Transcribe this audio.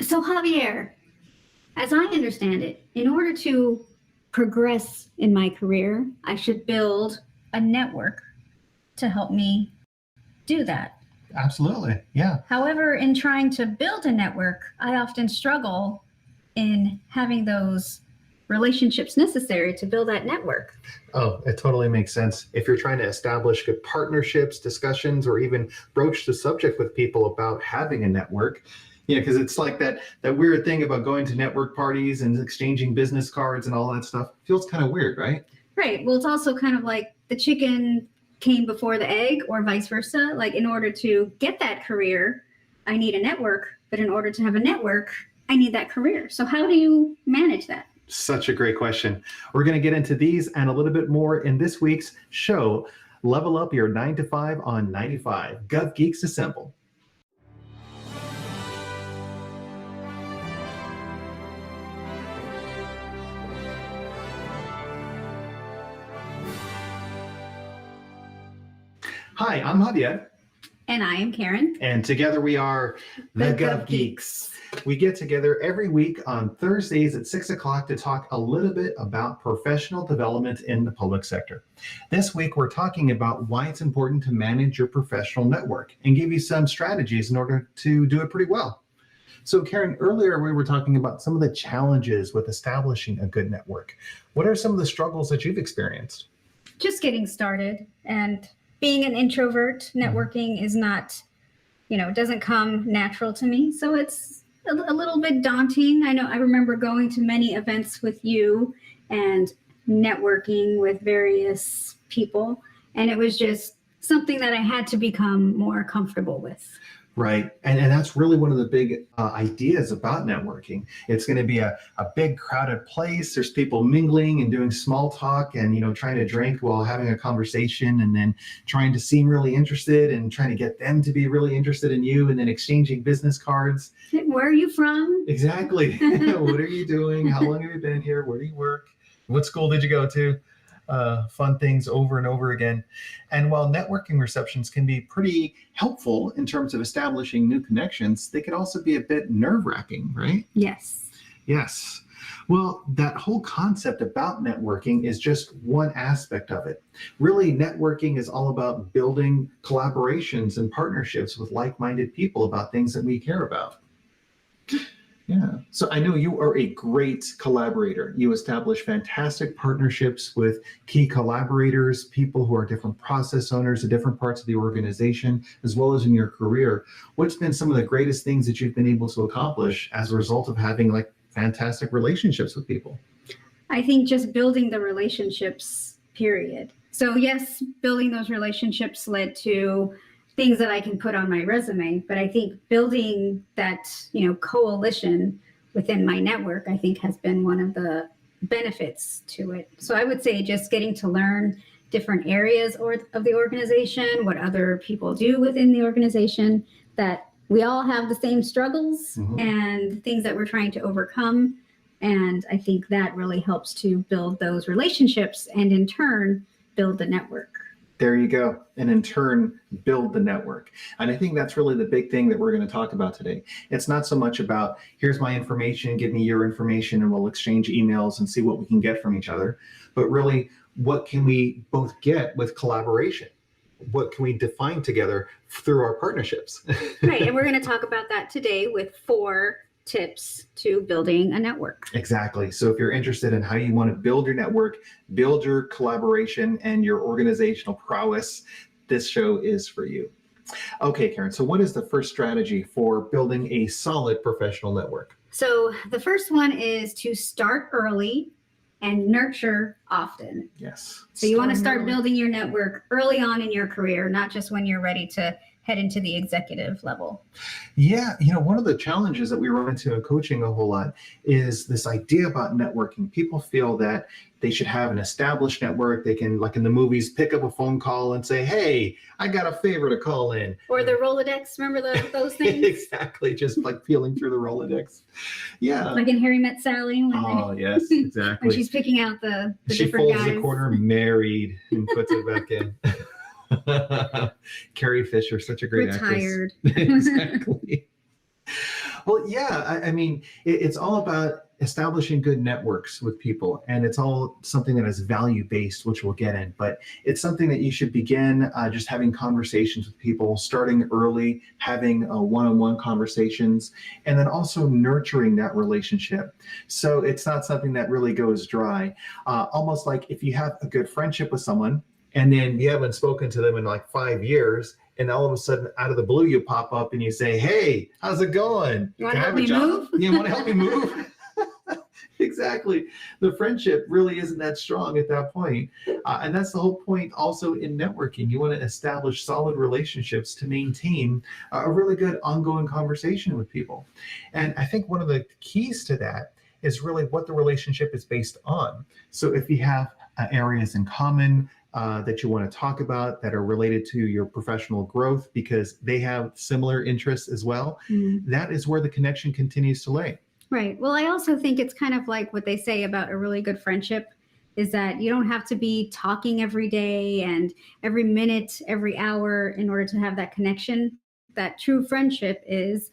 So Javier, as I understand it, in order to progress in my career, I should build a network to help me do that. Absolutely. Yeah. However, in trying to build a network, I often struggle in having those relationships necessary to build that network. Oh, it totally makes sense. If you're trying to establish good partnerships, discussions, or even broach the subject with people about having a network, because it's like that weird thing about going to network parties and exchanging business cards and all that stuff. Feels kind of weird, right? Right. Well, it's also kind of like the chicken came before the egg or vice versa. Like in order to get that career, I need a network. But in order to have a network, I need that career. So how do you manage that? Such a great question. We're going to get into these and a little bit more in this week's show, Level Up Your 9 to 5 on 95. Gov Geeks Assemble. Hi, I'm Javier. And I am Karen. And together we are the Gov Geeks. We get together every week on Thursdays at 6 o'clock to talk a little bit about professional development in the public sector. This week, we're talking about why it's important to manage your professional network and give you some strategies in order to do it pretty well. So Karen, earlier we were talking about some of the challenges with establishing a good network. What are some of the struggles that you've experienced? Just getting started, and being an introvert, networking is not, it doesn't come natural to me. So it's a little bit daunting. I remember going to many events with you and networking with various people. And it was just something that I had to become more comfortable with. Right. And that's really one of the big ideas about networking. It's going to be a big crowded place. There's people mingling and doing small talk and, trying to drink while having a conversation, and then trying to seem really interested and trying to get them to be really interested in you, and then exchanging business cards. Where are you from? Exactly. What are you doing? How long have you been here? Where do you work? What school did you go to? Fun things over and over again. And while networking receptions can be pretty helpful in terms of establishing new connections, they can also be a bit nerve-wracking, right? Yes. Yes. Well, that whole concept about networking is just one aspect of it. Really, networking is all about building collaborations and partnerships with like-minded people about things that we care about. Yeah. So I know you are a great collaborator. You establish fantastic partnerships with key collaborators, people who are different process owners at different parts of the organization, as well as in your career. What's been some of the greatest things that you've been able to accomplish as a result of having fantastic relationships with people? I think just building the relationships, period. So yes, building those relationships led to things that I can put on my resume, but I think building that, coalition within my network, I think has been one of the benefits to it. So I would say just getting to learn different areas of the organization, what other people do within the organization, that we all have the same struggles and things that we're trying to overcome. And I think that really helps to build those relationships and in turn, build the network. There you go. And in turn, build the network. And I think that's really the big thing that we're going to talk about today. It's not so much about, here's my information, give me your information, and we'll exchange emails and see what we can get from each other. But really, what can we both get with collaboration? What can we define together through our partnerships? Right. And we're going to talk about that today with 4 tips to building a network. Exactly. So if you're interested in how you want to build your network, build your collaboration and your organizational prowess, this show is for you. Okay, Karen, so what is the first strategy for building a solid professional network? So the first one is to start early and nurture often. Yes. So you want to start building your network early on in your career, not just when you're ready to head into the executive level. Yeah, one of the challenges that we run into in coaching a whole lot is this idea about networking. People feel that they should have an established network. They can, like in the movies, pick up a phone call and say, hey, I got a favor to call in. Or the Rolodex, remember those things? Exactly, just like feeling through the Rolodex. Yeah. Like in Harry Met Sally. Yes, exactly. When she's picking out the she different folds guys. the corner, married, and puts it back in. Carrie Fisher, such a great Retired. actress. Exactly. Well, yeah, I mean, it's all about establishing good networks with people, and it's all something that is value based, which we'll get in. But it's something that you should begin just having conversations with people, starting early, having one-on-one conversations, and then also nurturing that relationship. So it's not something that really goes dry. Almost like if you have a good friendship with someone, and then you haven't spoken to them in like 5 years, and all of a sudden out of the blue you pop up and you say, hey, how's it going? You want Can to I help have a me job? move? You want to help me move? Exactly. The friendship really isn't that strong at that point. And that's the whole point also in networking. You want to establish solid relationships to maintain a really good ongoing conversation with people. And I think one of the keys to that is really what the relationship is based on. So if you have areas in common, that you want to talk about that are related to your professional growth because they have similar interests as well, that is where the connection continues to lay. Right. Well, I also think it's kind of like what they say about a really good friendship is that you don't have to be talking every day and every minute, every hour in order to have that connection. That true friendship is